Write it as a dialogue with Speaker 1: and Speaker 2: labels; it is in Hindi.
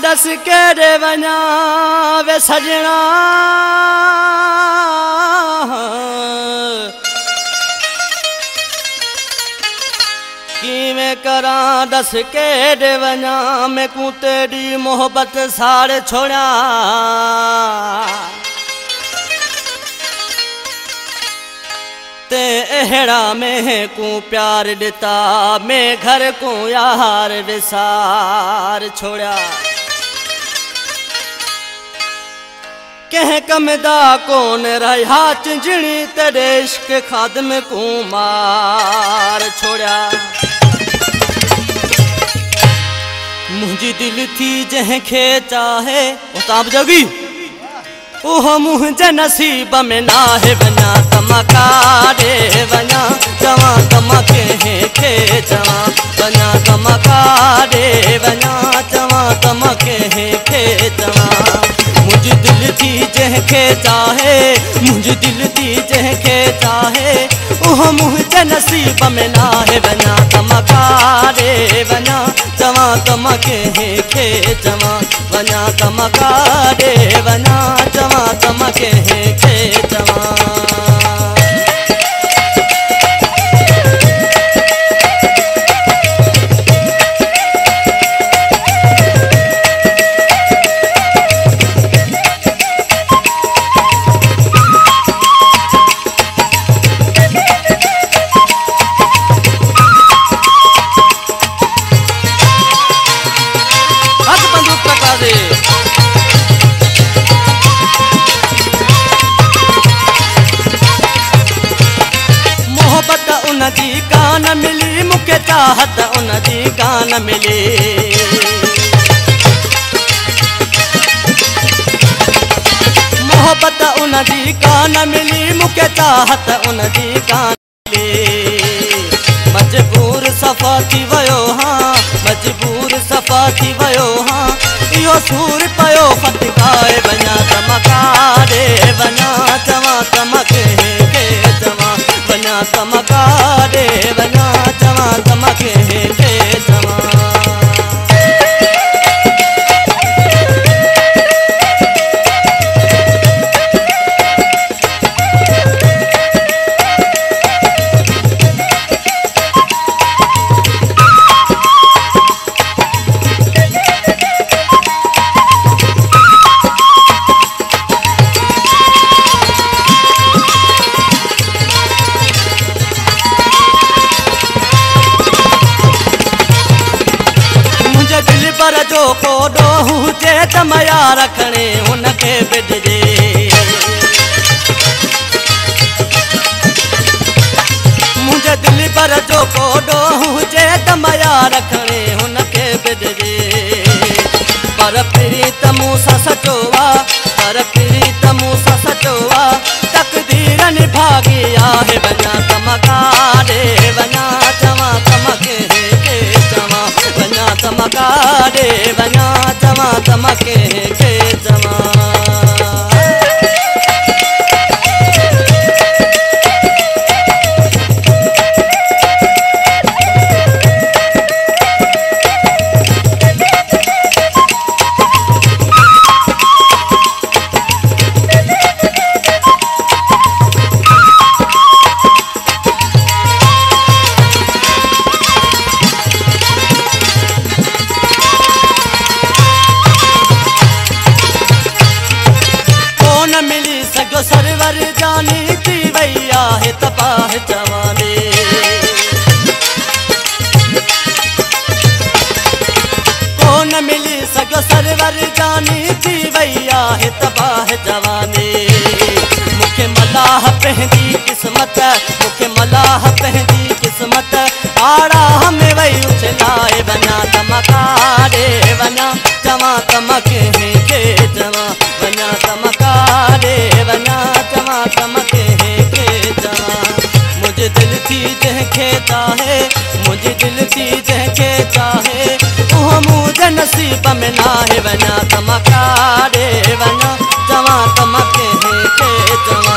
Speaker 1: दस केड़े वञा वे सजना किवें करां दस केड़े वञा मैं को तेरी मोहब्बत साड़ छोड़ा ते अहड़ा में को प्यार दिता मैं घर को यार विसार छोड़ा कह कमदा कौन रहा चिंजणी तेरे इश्क खादम को मार छोड़ा मुझी दिल थी जह खे चाहे उताब जोगी ओह मुझे नसीब में ना है बना तमकारे बना जवा तमके खे जवा बना तमकारे बना जवा तमके खे जवा मुझे दिल थी जह खे चाहे मुझे दिल थी जह खे चाहे ओह मुझे नसीब में ना है बना तमकारे बना जवा तमके खे जवा बना तमकारे बना जवा तमके खे जवा उनजी कान मिली मुके चाहत उनजी कान मिली मोहब्बत उनजी कान मिली मुके चाहत उनजी कान मिली मजबूर सफ़ा थी वयो हाँ मजबूर सफ़ा थी वयो हाँ इहो सूर पयो फत गाए बना तमकारे बना चवा तमके खे चवा बना तमकारे बना चवा तमके खे चवा पर जो को डोहू जे तमया रखने उनके बिडजे मुझे दिल पर जो को डोहू जे तमया रखने उनके बिडजे पर प्रीत मूसा सचोवा पर प्रीत मूसा सचोवा तकदीर निभागी आहे बना तमकारे बना चवा तमके खे चवा बना तमकारे बना चवा तमके खे चवा मिली सगो सरवर जानी थी भैया है तपाह जवानी कौन मिली सगो सरवर जानी थी भैया है तपाह जवानी मुखे मलाह पहदी किस्मत मुखे मलाह पहदी किस्मत आड़ा हमें वही उछलाए बना तमकारे बना जवा तमके खे जवा बना तमकारे बना जवा तमके खे जवा मुझे दिल थी जह खे चाहे मुझे दिल थी जह खे चाहे वो मुझे नसीब में ना है बना तमकारे बना जवा तमके खे जवा